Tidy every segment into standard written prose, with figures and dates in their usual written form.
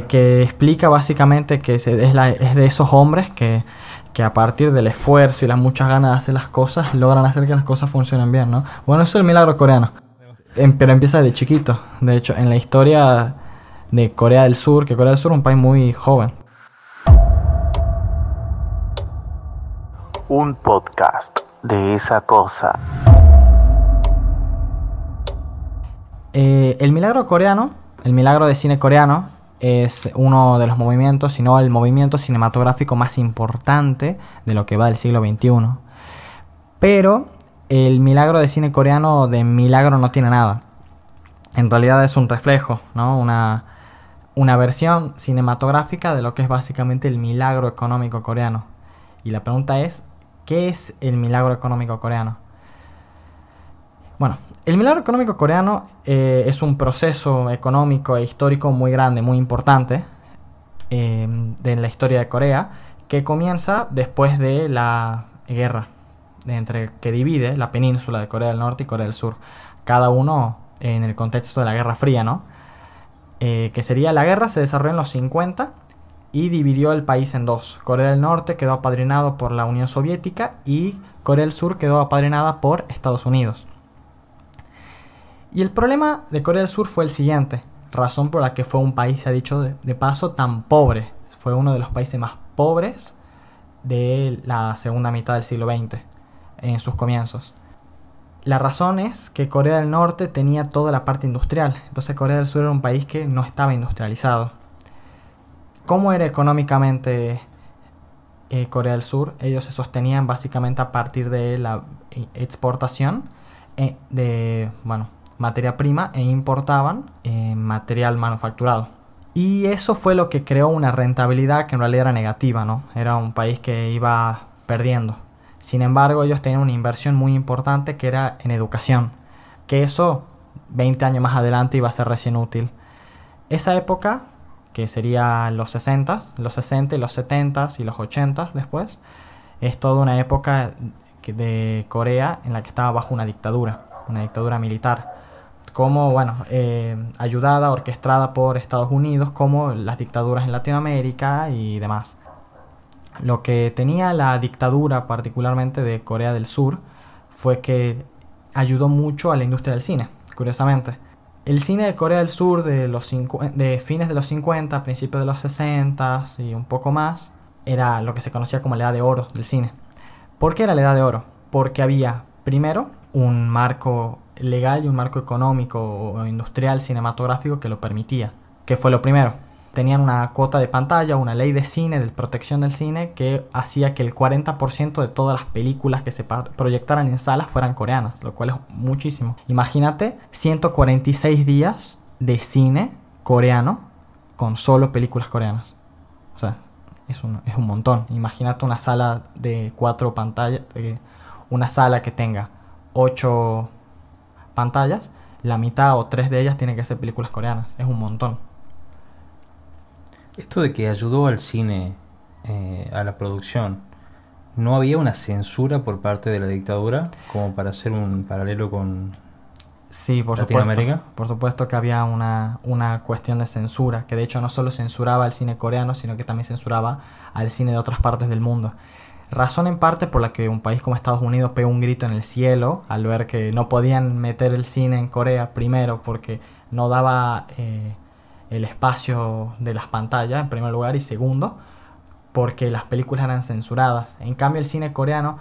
que explica básicamente que es de esos hombres que a partir del esfuerzo y las muchas ganas de hacer las cosas logran hacer que las cosas funcionen bien, ¿no? Bueno, eso es el milagro coreano. Pero empieza desde chiquito. De hecho, en la historia de Corea del Sur, que Corea del Sur es un país muy joven. Un podcast de esa cosa. El milagro coreano, el milagro de cine coreano, es uno de los movimientos, si no el movimiento cinematográfico más importante de lo que va del siglo XXI. Pero el milagro de cine coreano de milagro no tiene nada. En realidad es un reflejo, ¿no? Una versión cinematográfica de lo que es básicamente el milagro económico coreano. Y la pregunta es, ¿qué es el milagro económico coreano? Bueno, el milagro económico coreano es un proceso económico e histórico muy grande, muy importante de la historia de Corea, que comienza después de la guerra que divide la península de Corea del Norte y Corea del Sur, cada uno en el contexto de la Guerra Fría, ¿no? Que sería la guerra se desarrolló en los 50 y dividió el país en dos. Corea del Norte quedó apadrinado por la Unión Soviética y Corea del Sur quedó apadrinada por Estados Unidos. Y el problema de Corea del Sur fue el siguiente, razón por la que fue un país, se ha dicho de paso, tan pobre. Fue uno de los países más pobres de la segunda mitad del siglo XX, en sus comienzos. La razón es que Corea del Norte tenía toda la parte industrial, entonces Corea del Sur era un país que no estaba industrializado. ¿Cómo era económicamente Corea del Sur? Ellos se sostenían básicamente a partir de la exportación de materia prima e importaban material manufacturado. Y eso fue lo que creó una rentabilidad que en realidad era negativa, ¿no? Era un país que iba perdiendo. Sin embargo, ellos tenían una inversión muy importante que era en educación, que eso 20 años más adelante iba a ser recién útil. Esa época, que sería los 60 y los 70 y los 80 después, es toda una época de Corea en la que estaba bajo una dictadura militar, como ayudada, orquestada por Estados Unidos, como las dictaduras en Latinoamérica y demás. Lo que tenía la dictadura particularmente de Corea del Sur fue que ayudó mucho a la industria del cine, curiosamente. El cine de Corea del Sur de fines de los 50, principios de los 60 y un poco más, era lo que se conocía como la edad de oro del cine. ¿Por qué era la edad de oro? Porque había, primero, un marco legal y un marco económico o industrial cinematográfico que lo permitía. ¿Qué fue lo primero? Tenían una cuota de pantalla, una ley de cine, de protección del cine, que hacía que el 40% de todas las películas que se proyectaran en salas fueran coreanas, lo cual es muchísimo. Imagínate 146 días de cine coreano con solo películas coreanas. O sea, es un montón. Imagínate una sala de 4 pantallas, una sala que tenga 8 pantallas, la mitad o 3 de ellas tienen que ser películas coreanas. Es un montón. Esto de que ayudó al cine, a la producción, ¿no había una censura por parte de la dictadura como para hacer un paralelo con Latinoamérica? Por supuesto que había una cuestión de censura, que de hecho no solo censuraba el cine coreano, sino que también censuraba al cine de otras partes del mundo. Razón en parte por la que un país como Estados Unidos pegó un grito en el cielo al ver que no podían meter el cine en Corea, primero porque no daba el espacio de las pantallas en primer lugar, y segundo porque las películas eran censuradas. En cambio el cine coreano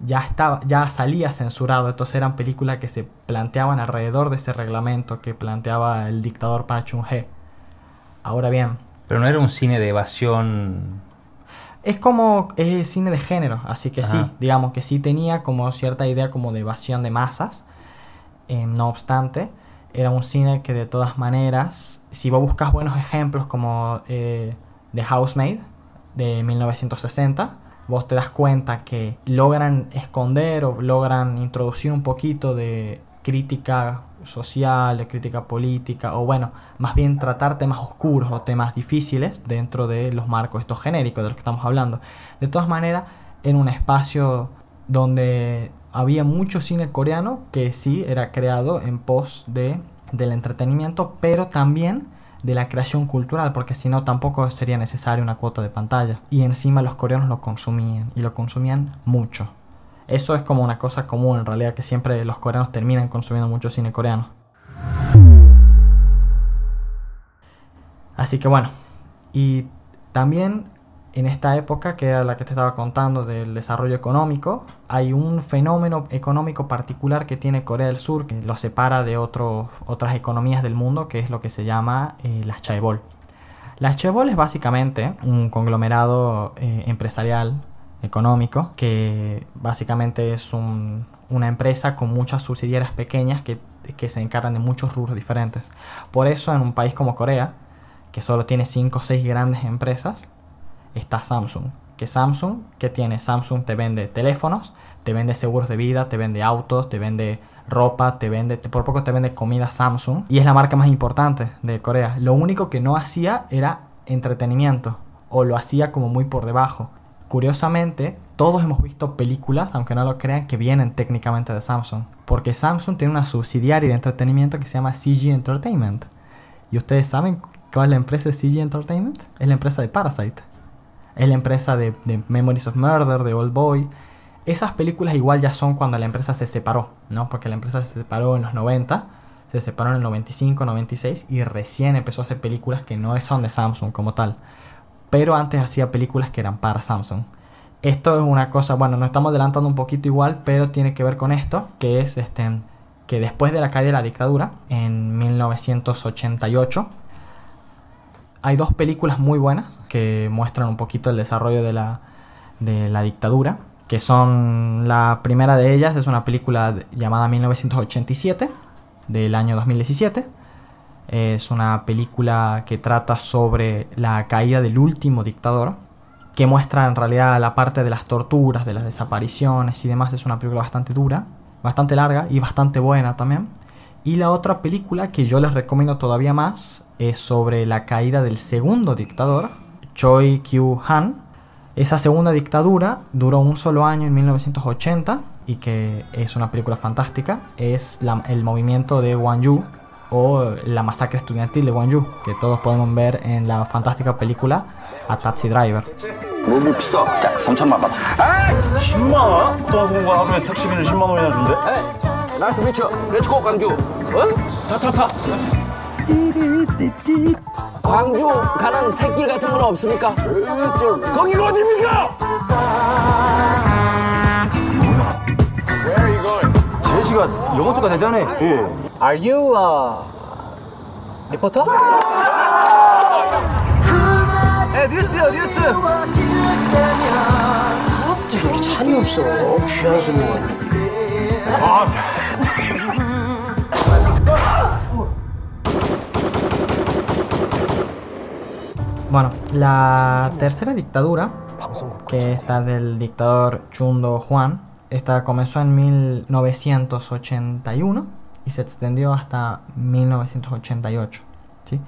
ya salía censurado, entonces eran películas que se planteaban alrededor de ese reglamento que planteaba el dictador Park Chung-hee. Ahora bien, pero no era un cine de evasión. Es como cine de género, así que Ajá. sí, digamos que sí tenía como cierta idea como de evasión de masas. No obstante, era un cine que de todas maneras, si vos buscas buenos ejemplos como The Housemaid de 1960, vos te das cuenta que logran esconder o logran introducir un poquito de crítica social, de crítica política, o bueno, más bien tratar temas oscuros o temas difíciles dentro de los marcos estos genéricos de los que estamos hablando. De todas maneras, en un espacio donde había mucho cine coreano que sí era creado en pos del entretenimiento, pero también de la creación cultural, porque si no tampoco sería necesaria una cuota de pantalla. Y encima los coreanos lo consumían, y lo consumían mucho. Eso es como una cosa común en realidad, que siempre los coreanos terminan consumiendo mucho cine coreano. Así que bueno, y también en esta época, que era la que te estaba contando del desarrollo económico, hay un fenómeno económico particular que tiene Corea del Sur que lo separa de otras economías del mundo, que es lo que se llama las chaebol. Las chaebol es básicamente un conglomerado empresarial económico que básicamente es una empresa con muchas subsidiarias pequeñas que se encargan de muchos rubros diferentes. Por eso en un país como Corea, que solo tiene 5 o 6 grandes empresas, está Samsung. ¿Qué tiene? Samsung te vende teléfonos, te vende seguros de vida, te vende autos, te vende ropa, por poco te vende comida Samsung. Y es la marca más importante de Corea. Lo único que no hacía era entretenimiento, o lo hacía como muy por debajo. Curiosamente, todos hemos visto películas, aunque no lo crean, que vienen técnicamente de Samsung. Porque Samsung tiene una subsidiaria de entretenimiento que se llama CG Entertainment. ¿Y ustedes saben cuál es la empresa de CG Entertainment? Es la empresa de Parasite. Es la empresa de Memories of Murder, de Old Boy. Esas películas igual ya son cuando la empresa se separó, ¿no? Porque la empresa se separó en los 90, se separó en el 95, 96 y recién empezó a hacer películas que no son de Samsung como tal. Pero antes hacía películas que eran para Samsung. Esto es una cosa, bueno, nos estamos adelantando un poquito igual, pero tiene que ver con esto, que es que después de la caída de la dictadura, en 1988, hay 2 películas muy buenas que muestran un poquito el desarrollo de la dictadura, que son, la primera de ellas es una película llamada 1987, del año 2017. Es una película que trata sobre la caída del último dictador, que muestra en realidad la parte de las torturas, de las desapariciones y demás. Es una película bastante dura, bastante larga y bastante buena también. Y la otra película que yo les recomiendo todavía más es sobre la caída del segundo dictador, Choi Kyu-han. Esa segunda dictadura duró un solo año, en 1980, y que es una película fantástica. Es el movimiento de Gwangju, o la masacre estudiantil de Gwangju, que todos podemos ver en la fantástica película A Taxi Driver. 너무 비싸. 자, 3천만 받아. 10만 원? 또 뭔가 하루에 택시비는 10만 원이나 준대? 나이스 미쳐. 렛츠고 광주. 타. 광주 가는 새길 같은 건 없습니까? 거기가 어디입니까? Where are you going? 제시가 영어투가 되잖아. 예. Are you 리포터? 뉴스요, 뉴스. 어째 이렇게 찬이 없어? 귀한 손님 왔는데. Bueno, la tercera dictadura, que está del dictador Chun Do-hwan, esta comenzó en 1981 y se extendió hasta 1988, ¿sí?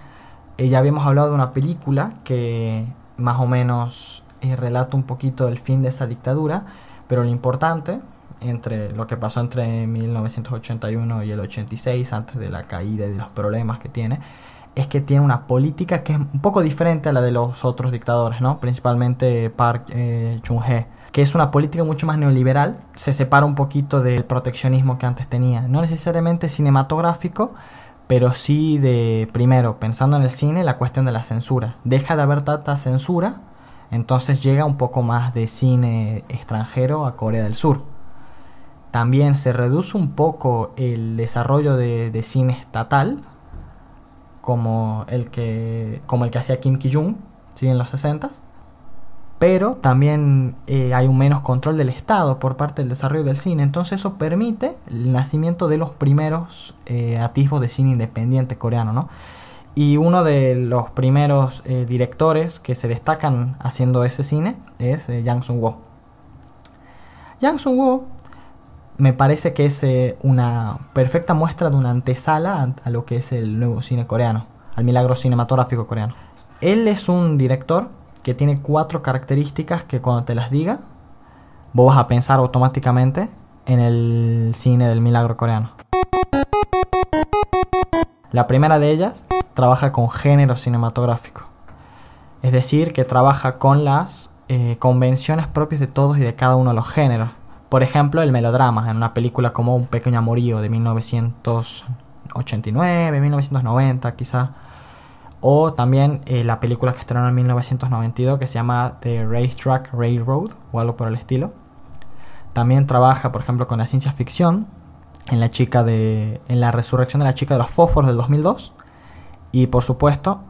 Ya habíamos hablado de una película que más o menos relata un poquito el fin de esa dictadura, pero lo importante entre lo que pasó entre 1981 y el 86, antes de la caída y de los problemas que tiene, es que tiene una política que es un poco diferente a la de los otros dictadores, ¿no? Principalmente Park Chung-hee, que es una política mucho más neoliberal. Se separa un poquito del proteccionismo que antes tenía, no necesariamente cinematográfico, pero sí de, primero, pensando en el cine, la cuestión de la censura. Deja de haber tanta censura, entonces llega un poco más de cine extranjero a Corea del Sur. También se reduce un poco el desarrollo de cine estatal, como el que hacía Kim Ki-jung, ¿sí? En los 60s. Pero también hay un menos control del Estado por parte del desarrollo del cine. Entonces eso permite el nacimiento de los primeros atisbos de cine independiente coreano, ¿no? Y uno de los primeros directores que se destacan haciendo ese cine es Yang Sung-woo. Yang Sung-woo me parece que es una perfecta muestra de una antesala a lo que es el nuevo cine coreano, al milagro cinematográfico coreano. Él es un director que tiene 4 características que cuando te las diga, vos vas a pensar automáticamente en el cine del milagro coreano. La primera de ellas trabaja con género cinematográfico. Es decir, que trabaja con las convenciones propias de todos y de cada uno de los géneros. Por ejemplo, el melodrama, en una película como Un pequeño amorío de 1989, 1990 quizá. O también la película que estrenó en 1992 que se llama The Racetrack Railroad o algo por el estilo. También trabaja, por ejemplo, con la ciencia ficción en la resurrección de la chica de los fósforos del 2002. Y por supuesto,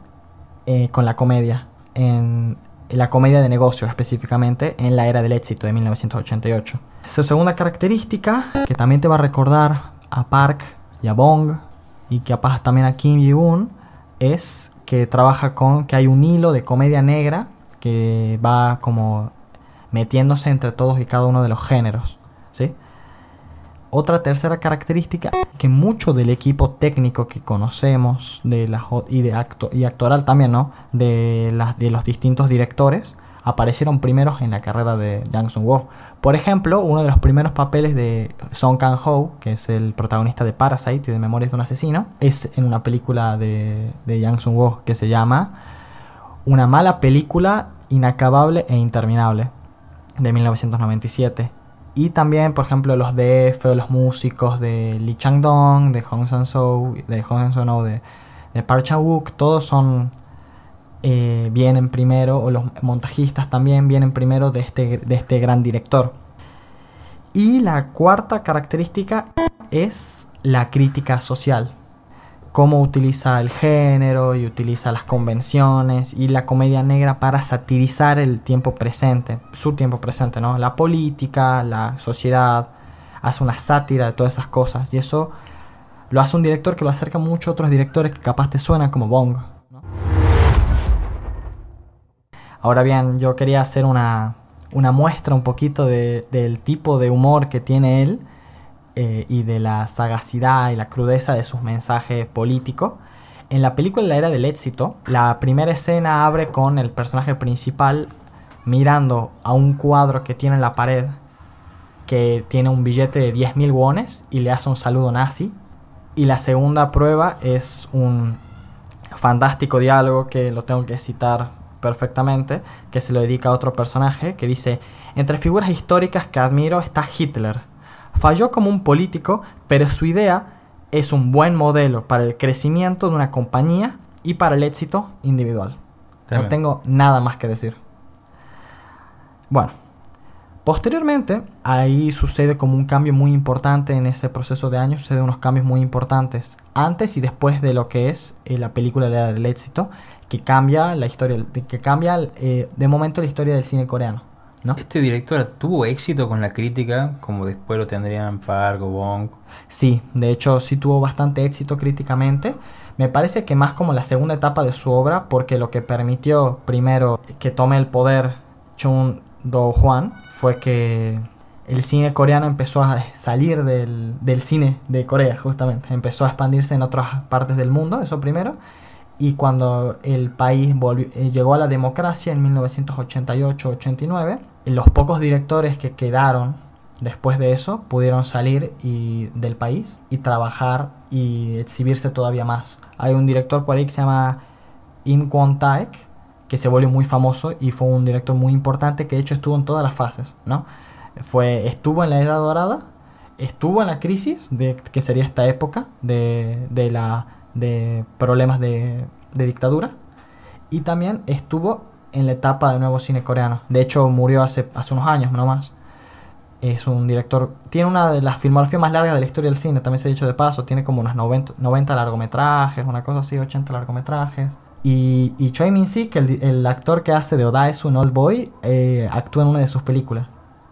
con la comedia, en la comedia de negocios específicamente, en La Era del Éxito de 1988. Su segunda característica, que también te va a recordar a Park y a Bong, y capaz también a Kim Ji-woon, es que trabaja con que hay un hilo de comedia negra que va como metiéndose entre todos y cada uno de los géneros, ¿sí? Otra tercera característica, que mucho del equipo técnico que conocemos y actoral también, ¿no? de los distintos directores aparecieron primeros en la carrera de Jang Sung-woo. Por ejemplo, uno de los primeros papeles de Song Kang-ho, que es el protagonista de Parasite y de Memorias de un asesino, es en una película de Jang Sung-woo que se llama Una mala película inacabable e interminable, de 1997. Y también, por ejemplo, los DF o los músicos de Lee Chang-dong, de Hong Sang-soo, de Park Chan-wook, todos vienen primero, o los montajistas también vienen primero de este gran director. Y la cuarta característica es la crítica social. Cómo utiliza el género y utiliza las convenciones y la comedia negra para satirizar el tiempo presente, su tiempo presente, ¿no? La política, la sociedad, hace una sátira de todas esas cosas. Y eso lo hace un director que lo acerca mucho a otros directores que capaz te suenan como Bong, ¿no? Ahora bien, yo quería hacer una muestra un poquito del tipo de humor que tiene él, y de la sagacidad y la crudeza de sus mensajes políticos. En la película La Era del Éxito, la primera escena abre con el personaje principal mirando a un cuadro que tiene en la pared, que tiene un billete de 10.000 wones y le hace un saludo nazi. Y la segunda prueba es un fantástico diálogo que lo tengo que citar perfectamente, que se lo dedica a otro personaje, que dice: entre figuras históricas que admiro está Hitler. Falló como un político, pero su idea es un buen modelo para el crecimiento de una compañía y para el éxito individual. Tremendo. No tengo nada más que decir. Bueno, posteriormente, ahí sucede como un cambio muy importante en ese proceso de años. Suceden unos cambios muy importantes antes y después de lo que es la película La Era del Éxito, que cambia la historia, de momento la historia del cine coreano, ¿no? ¿Este director tuvo éxito con la crítica, como después lo tendrían Park o Bong? Sí, de hecho sí tuvo bastante éxito críticamente. Me parece que más como la segunda etapa de su obra, porque lo que permitió primero que tome el poder Chung Do-hwan fue que el cine coreano empezó a salir del cine de Corea, justamente. Empezó a expandirse en otras partes del mundo, eso primero. Y cuando el país llegó a la democracia en 1988-89, los pocos directores que quedaron después de eso pudieron salir del país y trabajar y exhibirse todavía más. Hay un director por ahí que se llama Im Kwon-taek, que se volvió muy famoso y fue un director muy importante, que de hecho estuvo en todas las fases, ¿no? Estuvo en la Era Dorada, estuvo en la crisis, que sería esta época de problemas de dictadura, y también estuvo en la etapa del nuevo cine coreano. De hecho murió hace unos años nomás. Es un director, tiene una de las filmografías más largas de la historia del cine, también se ha dicho de paso. Tiene como unos 90 largometrajes, una cosa así, 80 largometrajes. Y Choi Min-sik, el actor que hace de Odaesu en Old Boy, actúa en una de sus películas,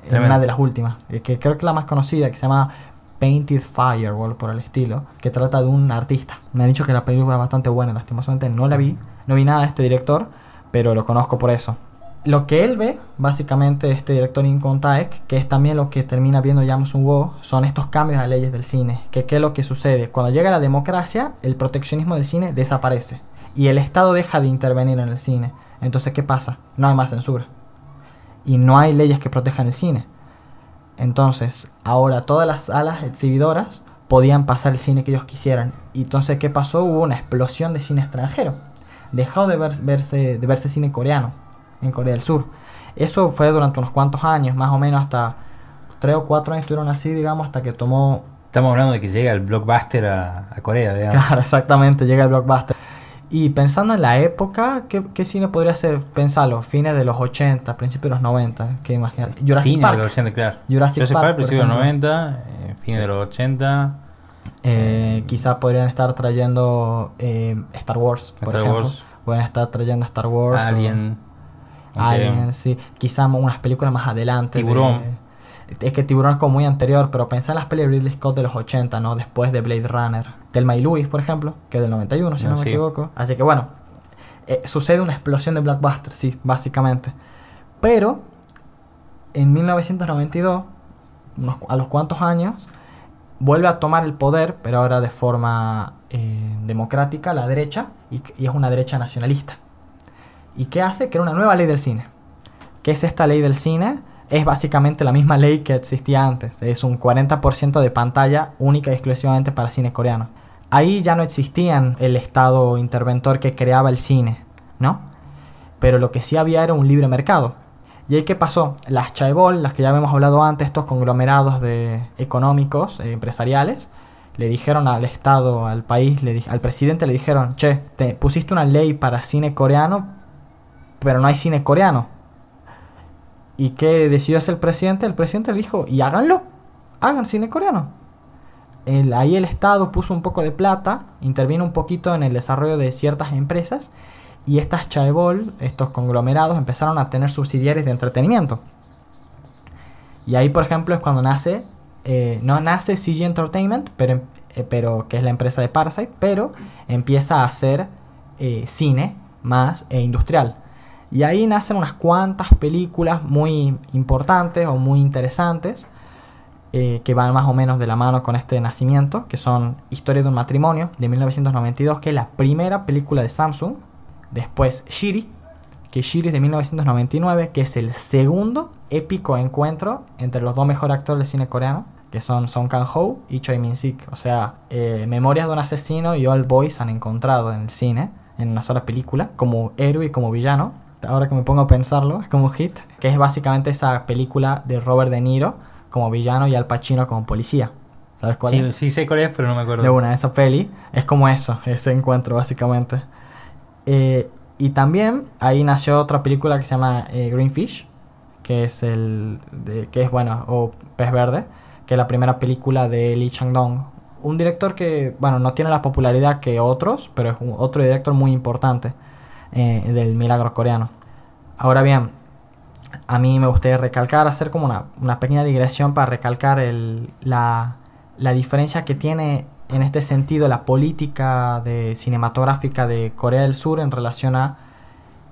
en una de las últimas, que creo que es la más conocida, que se llama Painted Fire o algo por el estilo, que trata de un artista. Me han dicho que la película es bastante buena, lastimosamente no la vi, no vi nada de este director, pero lo conozco por eso. Lo que él ve, básicamente, este director Im Kwon-taek, que es también lo que termina viendo Jang Sung-woo, son estos cambios a las leyes del cine. ¿Qué es lo que sucede? Cuando llega la democracia, el proteccionismo del cine desaparece y el Estado deja de intervenir en el cine. Entonces, ¿qué pasa? No hay más censura y no hay leyes que protejan el cine. Entonces, ahora todas las salas exhibidoras podían pasar el cine que ellos quisieran. Y entonces, ¿qué pasó? Hubo una explosión de cine extranjero. Dejó de verse cine coreano en Corea del Sur. Eso fue durante unos cuantos años, más o menos hasta 3 o 4 años estuvieron así, digamos, hasta que tomó... Estamos hablando de que llega el blockbuster a Corea, digamos. Claro, exactamente, llega el blockbuster. Y pensando en la época, ¿qué cine podría ser? Pensalo, fines de los 80, principios de los 90, ¿qué imaginas? Jurassic Fines Park. de los 80, claro. Jurassic Park, principios de los por 90, fines de los 80. Quizás podrían estar trayendo Star Wars, por Star ejemplo. Wars. Pueden estar trayendo Star Wars. Alien. Alien, sí. Quizás unas películas más adelante. Tiburón. Es que Tiburón es como muy anterior, pero pensá en las pelis de Ridley Scott de los 80, ¿no? Después de Blade Runner. Thelma y Louise, por ejemplo, que es del 91, si no me equivoco. Así que bueno, sucede una explosión de blockbuster, sí, básicamente. Pero, en 1992, a los cuantos años, vuelve a tomar el poder, pero ahora de forma democrática, la derecha, y es una derecha nacionalista. ¿Y qué hace? Crea una nueva ley del cine. ¿Qué es esta ley del cine? Es básicamente la misma ley que existía antes. Es un 40% de pantalla única y exclusivamente para cine coreano. Ahí ya no existían el estado interventor que creaba el cine, ¿no? Pero lo que sí había era un libre mercado. ¿Y ahí qué pasó? Las chaebol, las que ya habíamos hablado antes, estos conglomerados económicos, empresariales, le dijeron al Estado, al país, al presidente le dijeron: che, te pusiste una ley para cine coreano, pero no hay cine coreano. ¿Y qué decidió hacer el presidente? El presidente le dijo: y háganlo, hagan cine coreano. Ahí el Estado puso un poco de plata, intervino un poquito en el desarrollo de ciertas empresas, y estas chaebol, estos conglomerados, empezaron a tener subsidiarias de entretenimiento. Y ahí, por ejemplo, es cuando nace, no nace CG Entertainment, pero que es la empresa de Parasite, pero empieza a hacer cine más industrial. Y ahí nacen unas cuantas películas muy importantes o muy interesantes que van más o menos de la mano con este nacimiento, que son Historia de un matrimonio, de 1992, que es la primera película de Samsung. Después Shiri, que Shiri es de 1999, que es el segundo épico encuentro entre los dos mejores actores del cine coreano, que son Song Kang-ho y Choi Min-sik. O sea, Memorias de un asesino y Old Boy se han encontrado en el cine, en una sola película, como héroe y como villano. Ahora que me pongo a pensarlo, es como un hit, que es básicamente esa película de Robert De Niro como villano y Al Pacino como policía. ¿Sabes cuál es? Sí sé cuál es, pero no me acuerdo. De una, esa peli es como eso, ese encuentro básicamente. Y también ahí nació otra película que se llama Green Fish, que es o Pez Verde, que es la primera película de Lee Chang-dong, un director que, bueno, no tiene la popularidad que otros, pero es otro director muy importante del milagro coreano. Ahora bien, a mí me gustaría hacer como una pequeña digresión para recalcar la diferencia que tiene en este sentido la política cinematográfica de Corea del Sur en relación a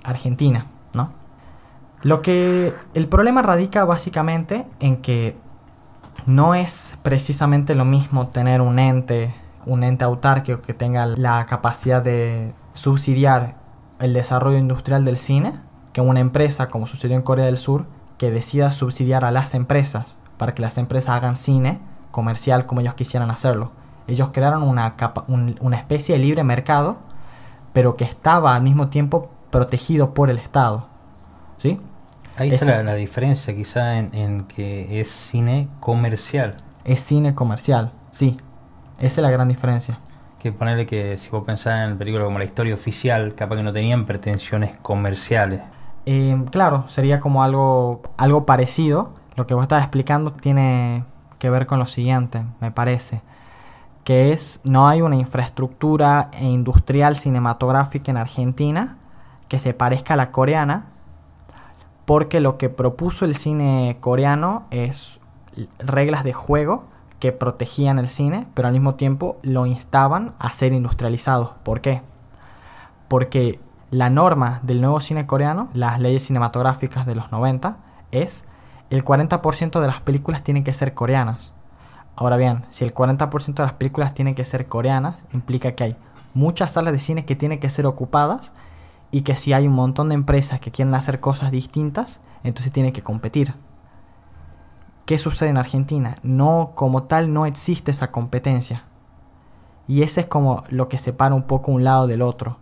Argentina, ¿no? El problema radica básicamente en que no es precisamente lo mismo tener un ente autárquico que tenga la capacidad de subsidiar el desarrollo industrial del cine, que una empresa, como sucedió en Corea del Sur, que decida subsidiar a las empresas para que las empresas hagan cine comercial como ellos quisieran hacerlo. Ellos crearon una especie de libre mercado, pero que estaba al mismo tiempo protegido por el Estado, ¿sí? Ahí está la diferencia quizá en que es cine comercial. Es cine comercial, sí. Esa es la gran diferencia. Que ponerle que si vos pensás en películas como La Historia Oficial, capaz que no tenían pretensiones comerciales. Claro, sería como algo parecido. Lo que vos estabas explicando tiene que ver con lo siguiente, me parece. Que no hay una infraestructura industrial cinematográfica en Argentina que se parezca a la coreana, porque lo que propuso el cine coreano es reglas de juego que protegían el cine, pero al mismo tiempo lo instaban a ser industrializados. ¿Por qué? Porque la norma del nuevo cine coreano, las leyes cinematográficas de los 90, es el 40% de las películas tienen que ser coreanas. Ahora bien, si el 40% de las películas tienen que ser coreanas, implica que hay muchas salas de cine que tienen que ser ocupadas, y que si hay un montón de empresas que quieren hacer cosas distintas, entonces tienen que competir. ¿Qué sucede en Argentina? No, como tal, no existe esa competencia. Y ese es como lo que separa un poco un lado del otro.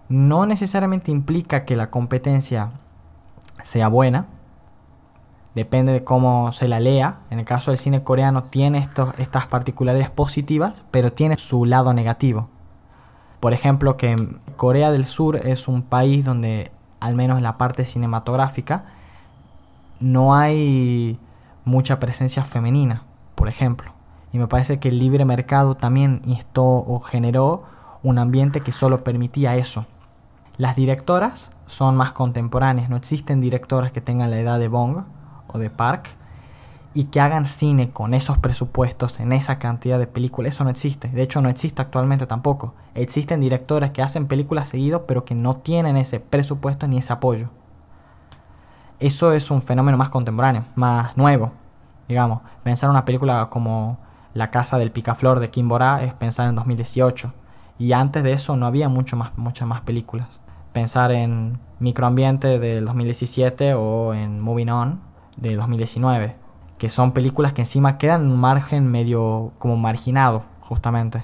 No necesariamente implica que la competencia sea buena. Depende de cómo se la lea. En el caso del cine coreano tiene estas particularidades positivas, pero tiene su lado negativo. Por ejemplo, que Corea del Sur es un país donde, al menos en la parte cinematográfica, no hay mucha presencia femenina, por ejemplo. Y me parece que el libre mercado también instó o generó un ambiente que solo permitía eso. Las directoras son más contemporáneas. No existen directoras que tengan la edad de Bong o de Park y que hagan cine con esos presupuestos, en esa cantidad de películas. Eso no existe. De hecho, no existe actualmente tampoco. Existen directoras que hacen películas seguido, pero que no tienen ese presupuesto ni ese apoyo. Eso es un fenómeno más contemporáneo, más nuevo. Digamos, pensar en una película como La Casa del Picaflor de Kim Bora es pensar en 2018. Y antes de eso no había muchas más películas. Pensar en Microambiente del 2017 o en Moving On de 2019. Que son películas que encima quedan en un margen medio como marginado, justamente.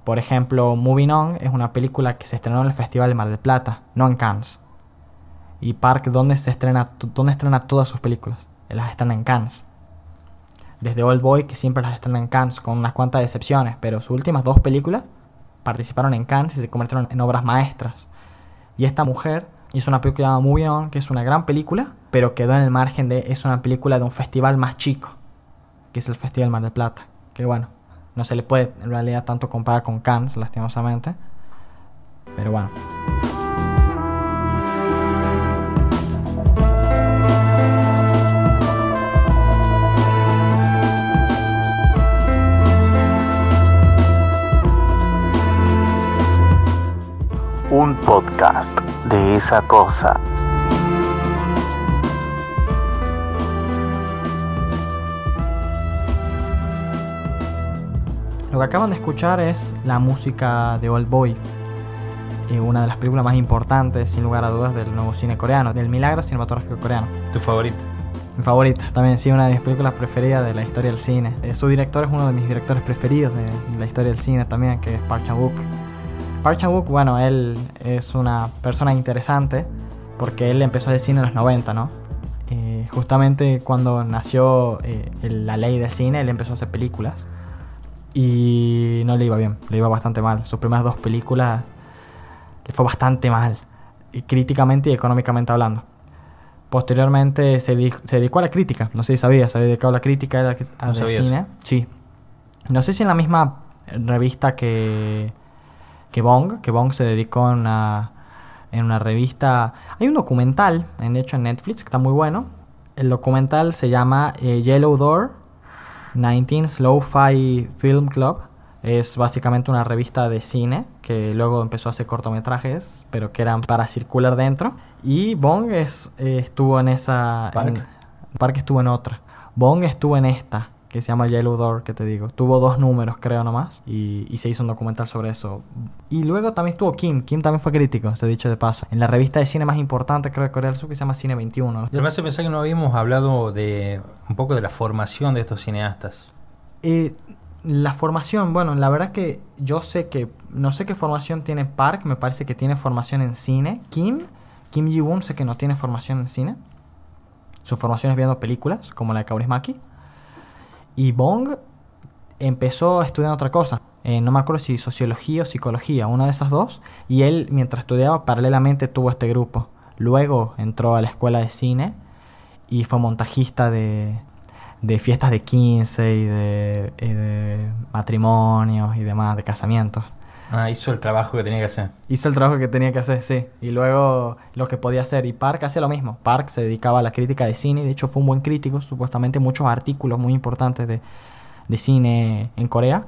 Por ejemplo, Moving On es una película que se estrenó en el Festival de Mar del Plata, no en Cannes. Y Park, ¿dónde estrena todas sus películas? Las estrena en Cannes. Desde Old Boy, que siempre las estrena en Cannes, con unas cuantas excepciones, pero sus últimas 2 películas participaron en Cannes y se convirtieron en obras maestras. Y esta mujer hizo una película llamada Moving On, que es una gran película, pero quedó en el margen de... Es una película de un festival más chico, que es el Festival Mar del Plata. Que bueno, no se le puede en realidad tanto comparar con Cannes, lastimosamente. Pero bueno. Un podcast de esa cosa. Lo que acaban de escuchar es la música de Old Boy, una de las películas más importantes, sin lugar a dudas, del nuevo cine coreano, del milagro cinematográfico coreano. ¿Tu favorita? Mi favorita, también, sí, una de mis películas preferidas de la historia del cine. Su director es uno de mis directores preferidos de la historia del cine también, que es Park Chan-wook. Park Chan-wook, bueno, él es una persona interesante porque él empezó el cine en los 90, ¿no? Justamente cuando nació la ley del cine, él empezó a hacer películas y no le iba bien, le iba bastante mal. Sus primeras 2 películas le fue bastante mal, y críticamente y económicamente hablando. Posteriormente se dedicó a la crítica, no sé si sabías, se había dedicado a la crítica al cine. Sí. No sé si en la misma revista que Bong se dedicó en una revista. Hay un documental, de hecho en Netflix, que está muy bueno. El documental se llama Yellow Door 19 Lo-Fi Film Club. Es básicamente una revista de cine que luego empezó a hacer cortometrajes, pero que eran para circular dentro. Y Bong estuvo en esa... Park estuvo en otra. Bong estuvo en esta, que se llama Yellow Door, que te digo. Tuvo 2 números, creo, nomás. Y se hizo un documental sobre eso. Y luego también estuvo Kim. Kim también fue crítico, se ha dicho de paso. En la revista de cine más importante, creo, de Corea del Sur, que se llama Cine 21. Pero me hace pensar que no habíamos hablado de un poco de la formación de estos cineastas. La formación, bueno, la verdad que yo sé que... No sé qué formación tiene Park. Me parece que tiene formación en cine. Kim Ji-woon sé que no tiene formación en cine. Su formación es viendo películas, como la de Kaurismäki. Y Bong empezó estudiando otra cosa. No me acuerdo si sociología o psicología, una de esas 2. Y él, mientras estudiaba, paralelamente tuvo este grupo. Luego entró a la escuela de cine y fue montajista de fiestas de 15 y de matrimonios y demás, de casamientos. Hizo el trabajo que tenía que hacer. Hizo el trabajo que tenía que hacer, sí. Y luego lo que podía hacer. Y Park hacía lo mismo. Park se dedicaba a la crítica de cine. De hecho, fue un buen crítico. Supuestamente muchos artículos muy importantes de cine en Corea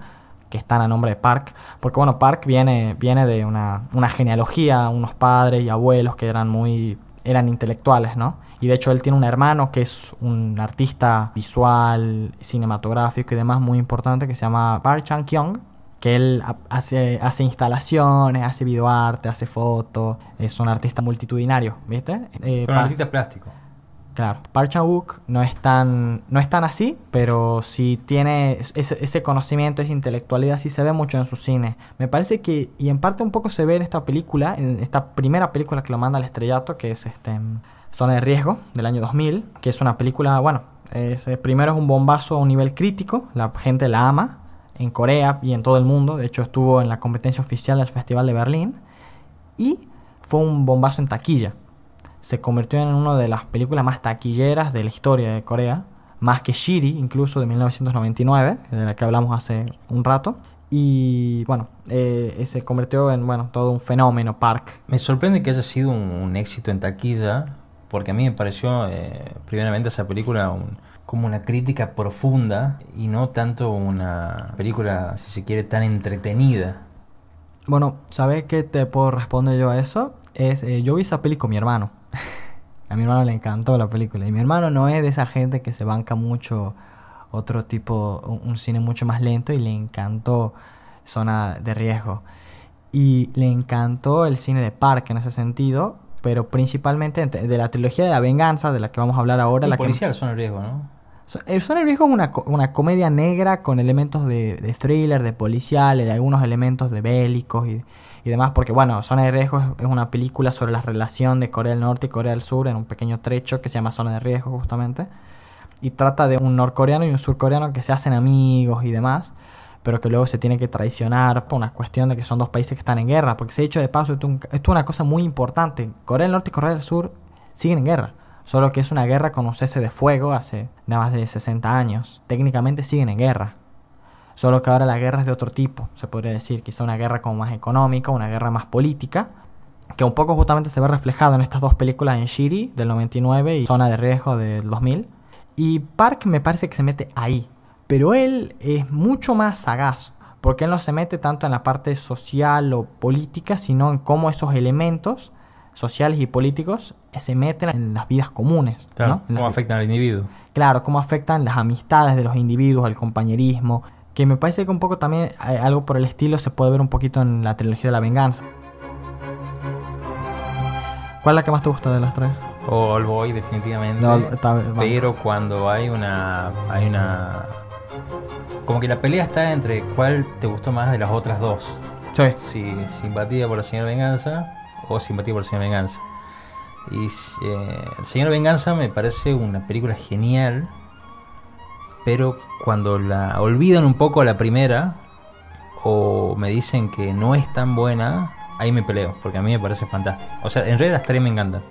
que están a nombre de Park. Porque, bueno, Park viene de una genealogía, unos padres y abuelos que eran intelectuales, ¿no? Y de hecho él tiene un hermano que es un artista visual, cinematográfico y demás muy importante, que se llama Park Chan-kyung, que él hace instalaciones, hace videoarte, hace fotos, es un artista multitudinario, ¿viste? Pero un artista plástico. Claro, Park Chan-wook no es tan así, pero sí tiene ese conocimiento, esa intelectualidad, sí se ve mucho en su cine. Me parece que, y en parte un poco se ve en esta película, en esta primera película que lo manda al estrellato, que es Zona de Riesgo, del año 2000, que es una película, bueno, primero es un bombazo a un nivel crítico, la gente la ama, en Corea y en todo el mundo. De hecho, estuvo en la competencia oficial del Festival de Berlín, y fue un bombazo en taquilla. Se convirtió en una de las películas más taquilleras de la historia de Corea, más que Shiri, incluso de 1999, de la que hablamos hace un rato. Y bueno, se convirtió en todo un fenómeno, Park. Me sorprende que haya sido un éxito en taquilla, porque a mí me pareció primeramente esa película como una crítica profunda y no tanto una película, si se quiere, tan entretenida. Bueno, ¿sabes qué te puedo responder yo a eso? Yo vi esa peli con mi hermano. A mi hermano le encantó la película. Y mi hermano no es de esa gente que se banca mucho otro tipo, un cine mucho más lento, y le encantó Zona de Riesgo. Y le encantó el cine de Park en ese sentido, pero principalmente de la trilogía de la venganza, de la que vamos a hablar ahora. La policial Zona de Riesgo, ¿no? Zona de Riesgo es una comedia negra con elementos de thriller, de policial, de algunos elementos de bélicos y demás, porque bueno, Zona de Riesgo es una película sobre la relación de Corea del Norte y Corea del Sur en un pequeño trecho que se llama Zona de Riesgo justamente, y trata de un norcoreano y un surcoreano que se hacen amigos y demás, pero que luego se tienen que traicionar por una cuestión de que son dos países que están en guerra, porque se ha dicho de paso, esto es una cosa muy importante: Corea del Norte y Corea del Sur siguen en guerra, solo que es una guerra con un cese de fuego hace más de 60 años, técnicamente siguen en guerra. Solo que ahora la guerra es de otro tipo, se podría decir, quizá una guerra como más económica, una guerra más política, que un poco justamente se ve reflejado en estas dos películas, en Shiri del 99 y Zona de Riesgo del 2000. Y Park me parece que se mete ahí, pero él es mucho más sagaz, porque él no se mete tanto en la parte social o política, sino en cómo esos elementos sociales y políticos se meten en las vidas comunes. Claro, ¿no? cómo afectan al individuo. Claro, cómo afectan las amistades de los individuos, el compañerismo, que me parece que un poco también algo por el estilo se puede ver un poquito en la trilogía de la venganza. ¿Cuál es la que más te gusta de las tres? Old Boy, definitivamente. No, pero cuando hay una... Como que la pelea está entre cuál te gustó más de las otras dos. Sí. Si simpatía por la señora Venganza o simpatía por la señora Venganza. Y el señor Venganza me parece una película genial, pero cuando la olvidan un poco a la primera o me dicen que no es tan buena, ahí me peleo, porque a mí me parece fantástico. O sea, en realidad las tres me encantan.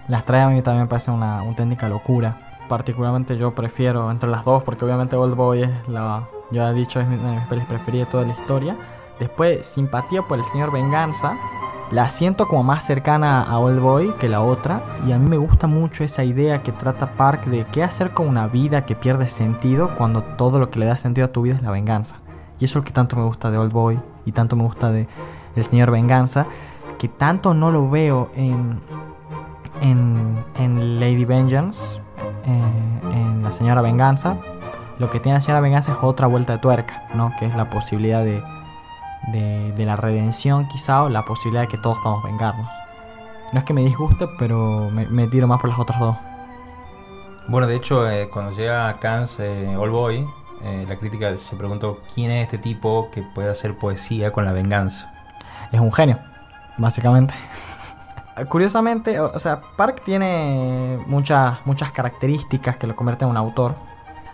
Las tres a mí también me parecen una auténtica locura. Particularmente yo prefiero entre las dos, porque obviamente Old Boy es yo he dicho, es una de mis pelis preferidas de toda la historia. Después, simpatía por el señor Venganza, la siento como más cercana a Old Boy que la otra, y a mí me gusta mucho esa idea que trata Park de qué hacer con una vida que pierde sentido cuando todo lo que le da sentido a tu vida es la venganza. Y eso es lo que tanto me gusta de Old Boy y tanto me gusta de El señor Venganza, que tanto no lo veo en Lady Vengeance, en La señora Venganza. Lo que tiene La señora Venganza es otra vuelta de tuerca, ¿no? Que es la posibilidad de la redención quizá, o la posibilidad de que todos podamos vengarnos. No es que me disguste, pero me tiro más por las otras dos. Bueno, de hecho, cuando llega a Cannes Old Boy, la crítica se preguntó quién es este tipo que puede hacer poesía con la venganza. Es un genio, básicamente. Curiosamente, o sea, Park tiene muchas características que lo convierten en un autor.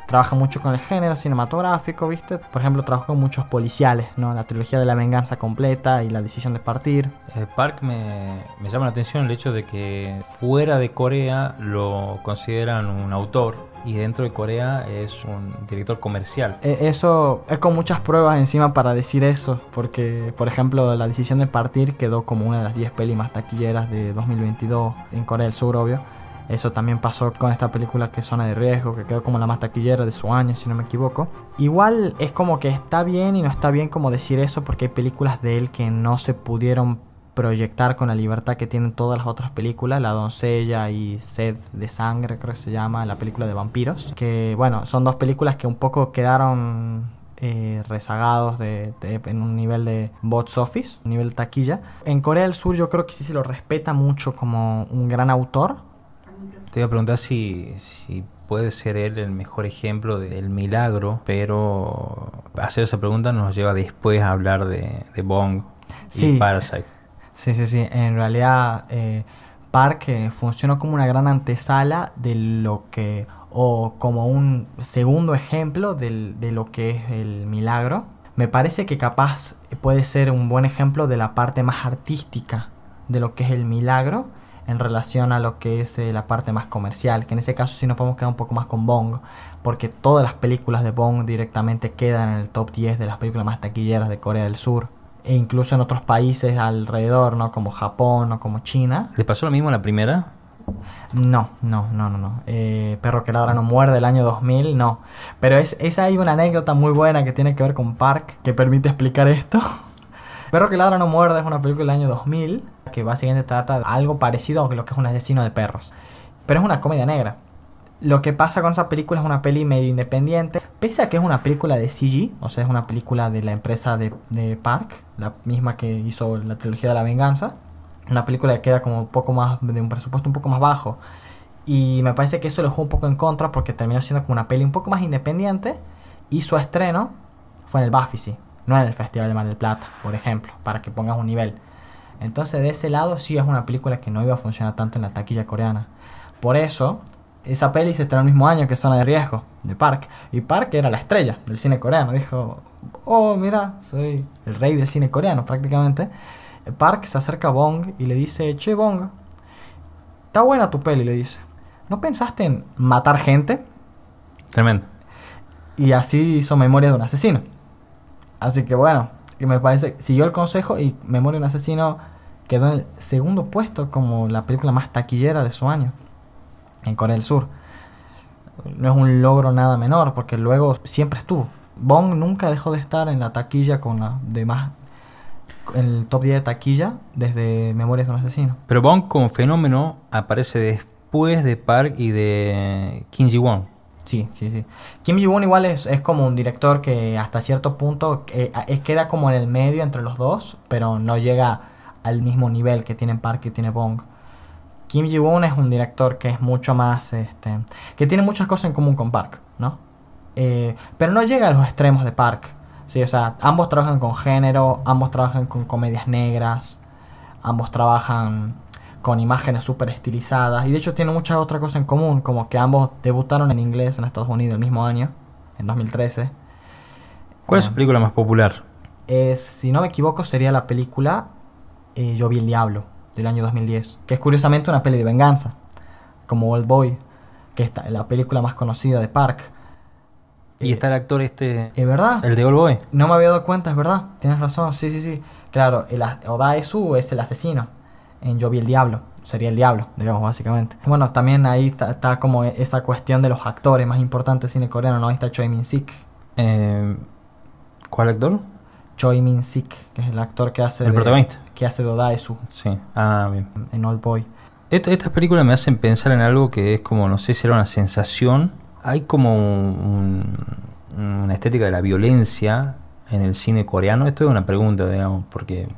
Trabaja mucho con el género cinematográfico, ¿viste? Por ejemplo, trabajó con muchos policiales, ¿no? La trilogía de la venganza completa y La decisión de partir. Park me llama la atención el hecho de que fuera de Corea lo consideran un autor y dentro de Corea es un director comercial. Eso es con muchas pruebas encima para decir eso, porque, por ejemplo, La decisión de partir quedó como una de las 10 pelis más taquilleras de 2022 en Corea del Sur, obvio. Eso también pasó con esta película que es Zona de Riesgo, que quedó como la más taquillera de su año, si no me equivoco. Igual es como que está bien y no está bien como decir eso, porque hay películas de él que no se pudieron proyectar con la libertad que tienen todas las otras películas. La doncella y Sed de sangre, creo que se llama, la película de vampiros. Que bueno, son dos películas que un poco quedaron rezagados en un nivel de box office, un nivel de taquilla. En Corea del Sur yo creo que sí se lo respeta mucho como un gran autor. Te iba a preguntar si puede ser él el mejor ejemplo del milagro, pero hacer esa pregunta nos lleva después a hablar de Bong Sí. y Parasite. Sí. En realidad, Park funcionó como una gran antesala de lo que, o como un segundo ejemplo de lo que es el milagro. Me parece que capaz puede ser un buen ejemplo de la parte más artística de lo que es el milagro en relación a lo que es la parte más comercial, que en ese caso sí nos podemos quedar un poco más con Bong, porque todas las películas de Bong directamente quedan en el top 10 de las películas más taquilleras de Corea del Sur, e incluso en otros países alrededor, ¿no? Como Japón o como China. ¿Le pasó lo mismo en la primera? No. Perro que ladra no muerde del año 2000, no. Pero esa hay una anécdota muy buena que tiene que ver con Park, que permite explicar esto. Perro que ladra no muerde es una película del año 2000 que básicamente trata de algo parecido a lo que es un asesino de perros. Pero es una comedia negra. Lo que pasa con esa película es una peli medio independiente. Pese a que es una película de CG, o sea, es una película de la empresa de Park, la misma que hizo la trilogía de la venganza. Una película que queda como un poco más, de un presupuesto un poco más bajo. Y me parece que eso le jugó un poco en contra porque terminó siendo como una peli un poco más independiente. Y su estreno fue en el Bafisi, no en el Festival de Mar del Plata, por ejemplo, para que pongas un nivel. Entonces, de ese lado sí es una película que no iba a funcionar tanto en la taquilla coreana. Por eso, esa peli se estrenó el mismo año que Zona de Riesgo, de Park. Y Park era la estrella del cine coreano. Dijo, oh, mira, soy el rey del cine coreano prácticamente. Park se acerca a Bong y le dice, che, Bong, está buena tu peli, le dice. ¿No pensaste en matar gente? Tremendo. Y así hizo Memoria de un asesino. Así que bueno, y me parece, siguió el consejo y Memoria de un asesino quedó en el segundo puesto como la película más taquillera de su año en Corea del Sur. No es un logro nada menor porque luego siempre estuvo. Bong nunca dejó de estar en la taquilla con la demás, en el top 10 de taquilla desde Memorias de un asesino. Pero Bong como fenómeno aparece después de Park y de Kim Ji-won. Sí. Kim Ji-won igual es como un director que hasta cierto punto queda como en el medio entre los dos, pero no llega al mismo nivel que tiene Park y tiene Bong. Kim Ji-won es un director que es mucho más, que tiene muchas cosas en común con Park, ¿no? Pero no llega a los extremos de Park. Sí, o sea, ambos trabajan con género, ambos trabajan con comedias negras, ambos trabajan con imágenes súper estilizadas. Y de hecho tienen muchas otras cosas en común, como que ambos debutaron en inglés en Estados Unidos el mismo año, en 2013. ¿Cuál es su película más popular? Si no me equivoco, sería la película Yo vi el diablo, del año 2010, que es curiosamente una peli de venganza, como Old Boy, que es la película más conocida de Park. Y está el actor ¿Es verdad? el de Old Boy. No me había dado cuenta, es verdad. Tienes razón, sí. Claro, Odaesu es el asesino. En Yo vi el diablo. Sería el diablo, digamos, básicamente. Bueno, también ahí está como esa cuestión de los actores más importantes del cine coreano, ¿no? Ahí está Choi Min-sik. ¿Cuál actor? Choi Min-sik, que es el actor que hace El protagonista. que hace de Odaesu Sí. Ah, bien. en Old Boy. Estas películas me hacen pensar en algo que es como, no sé si era una sensación. Hay como una estética de la violencia en el cine coreano. Esto es una pregunta, digamos, porque...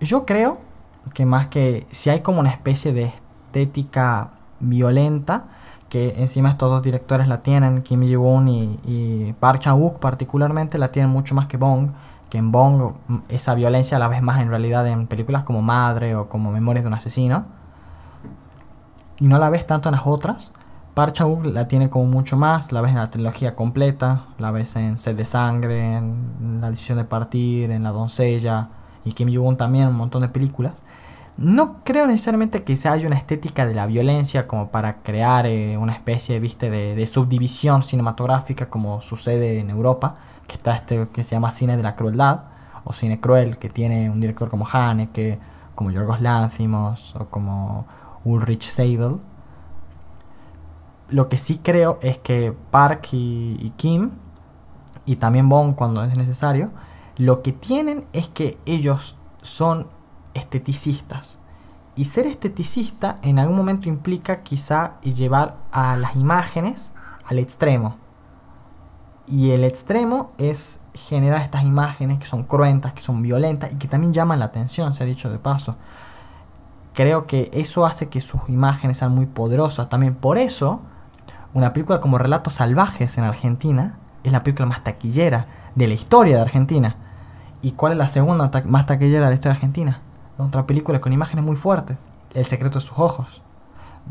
Yo creo que más que si hay como una especie de estética violenta, que encima estos dos directores la tienen, Kim Ji-won y Park Chan-wook particularmente la tienen mucho más que Bong, que en Bong esa violencia la ves más en realidad en películas como Madre o como Memorias de un asesino, y no la ves tanto en las otras. Park Chan-wook la tiene como mucho más, la ves en la trilogía completa, la ves en Sed de Sangre, en La decisión de partir, en La doncella, y Kim Ji-won también en un montón de películas. No creo necesariamente que se haya una estética de la violencia como para crear una especie, ¿viste? de subdivisión cinematográfica como sucede en Europa, que está que se llama cine de la crueldad o cine cruel, que tiene un director como Haneke, como Yorgos Lanthimos o como Ulrich Seidel. Lo que sí creo es que Park y Kim, y también Bong cuando es necesario, lo que tienen es que ellos son esteticistas. Y ser esteticista en algún momento implica quizá llevar a las imágenes al extremo. Y el extremo es generar estas imágenes que son cruentas, que son violentas y que también llaman la atención, se ha dicho de paso. creo que eso hace que sus imágenes sean muy poderosas. También por eso, una película como Relatos Salvajes en Argentina es la película más taquillera de la historia de Argentina. ¿Y cuál es la segunda más taquillera de la historia de Argentina? Otra película con imágenes muy fuertes, El secreto de sus ojos.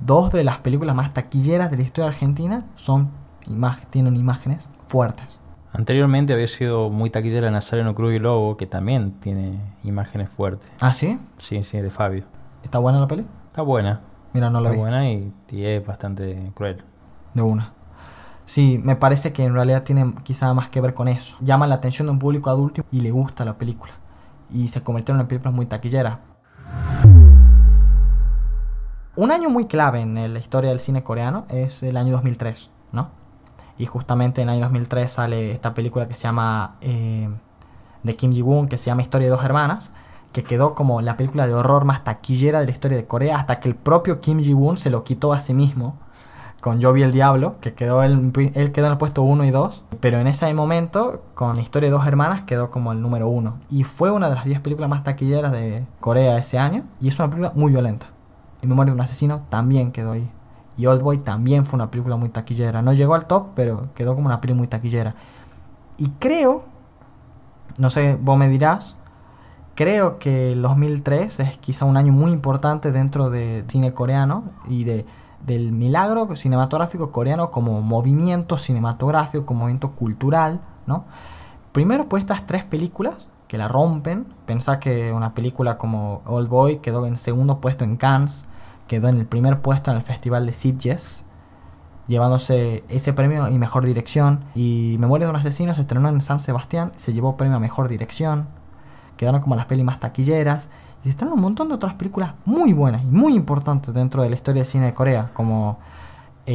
2 de las películas más taquilleras de la historia de Argentina tienen imágenes fuertes. Anteriormente había sido muy taquillera Nazareno Cruz y Lobo, que también tiene imágenes fuertes. ¿Ah, sí? Sí, de Fabio. ¿Está buena la peli? Está buena. Mira, no la vi. Está buena y es bastante cruel. De una. Sí, me parece que en realidad tiene quizá más que ver con eso. Llama la atención de un público adulto y le gusta la película. Y se convirtieron en películas muy taquilleras. Un año muy clave en la historia del cine coreano es el año 2003, ¿no? Y justamente en el año 2003 sale esta película que se llama de Kim Ji-woon, que se llama Historia de dos hermanas, que quedó como la película de horror más taquillera de la historia de Corea, hasta que el propio Kim Ji-woon se lo quitó a sí mismo con Yo vi el diablo, que él quedó en el puesto 1 y 2, pero en ese momento con Historia de dos hermanas quedó como el número 1 y fue una de las 10 películas más taquilleras de Corea ese año, y es una película muy violenta. En Memoria de un asesino también quedó ahí, y Oldboy también fue una película muy taquillera. No llegó al top, pero quedó como una película muy taquillera. Y creo, no sé, vos me dirás, creo que el 2003 es quizá un año muy importante dentro del cine coreano y del milagro cinematográfico coreano como movimiento cinematográfico, como movimiento cultural, ¿no? Primero por estas 3 películas que la rompen. Pensá que una película como Oldboy quedó en segundo puesto en Cannes, quedó en el primer puesto en el Festival de Sitges, llevándose ese premio y mejor dirección. Y Memoria de un asesino se estrenó en San Sebastián, se llevó premio a mejor dirección. Quedaron como las pelis más taquilleras. Y se estrenaron un montón de otras películas muy buenas y muy importantes dentro de la historia del cine de Corea, como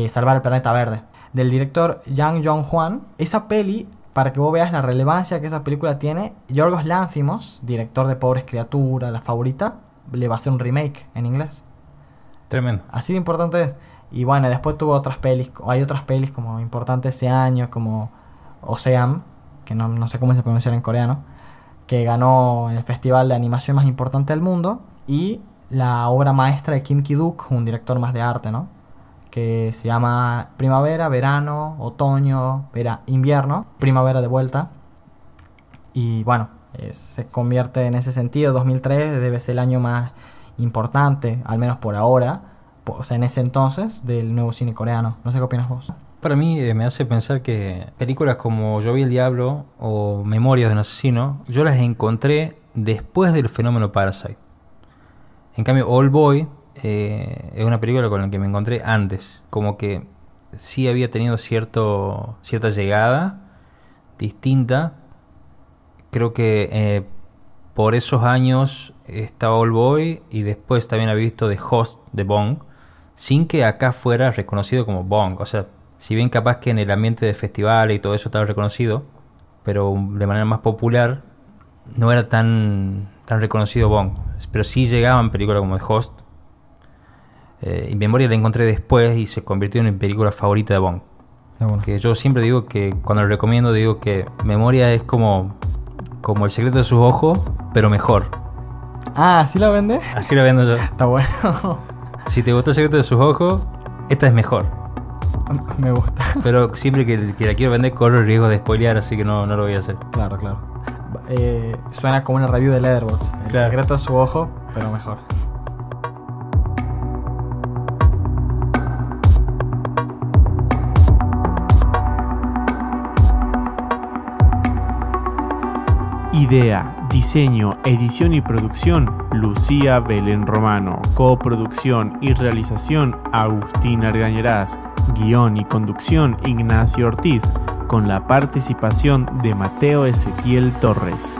Salvar el planeta verde, del director Jang Jong-hwan. Esa peli, para que vos veas la relevancia que esa película tiene, Yorgos Lanthimos, director de Pobres Criaturas, La Favorita, le va a hacer un remake en inglés. Tremendo. Así de importante es. Y bueno, después tuvo otras pelis, hay otras pelis como importantes ese año, como Oseam, que no sé cómo se pronuncia en coreano, que ganó en el festival de animación más importante del mundo, y la obra maestra de Kim Ki-duk, un director más de arte, ¿no? Que se llama Primavera, Verano, Otoño, Invierno, Primavera de vuelta. Y bueno, se convierte en ese sentido, 2003 debe ser el año más importante, al menos por ahora, o sea, en ese entonces, del nuevo cine coreano. No sé qué opinas vos. Para mí me hace pensar que películas como Yo vi el diablo o Memorias de un asesino, yo las encontré después del fenómeno Parasite. En cambio, Oldboy es una película con la que me encontré antes. Como que sí había tenido cierta llegada distinta. Creo que por esos años estaba Oldboy y después también había visto The Host de Bong, sin que acá fuera reconocido como Bong. O sea, si bien capaz que en el ambiente de festivales y todo eso estaba reconocido, pero de manera más popular, no era tan reconocido Bong. Pero sí llegaban películas como The Host. Y Memoria la encontré después y se convirtió en mi película favorita de Bong. Bueno. Que yo siempre digo que, cuando lo recomiendo, digo que Memoria es como El secreto de sus ojos, pero mejor. Ah, ¿así la vende? Así la vendo yo. Está bueno. Si te gustó El secreto de sus ojos, esta es mejor. Me gusta. Pero siempre que la quiero vender corro el riesgo de spoilear, así que no lo voy a hacer. Claro. Suena como una review de Letterboxd. El Claro. secreto de su ojo, pero mejor. Idea, diseño, edición y producción, Lucía Belén Romano. Coproducción y realización, Agustín Argañarás. Guión y conducción, Ignacio Ortiz. Con la participación de Mateo Ezequiel Torres.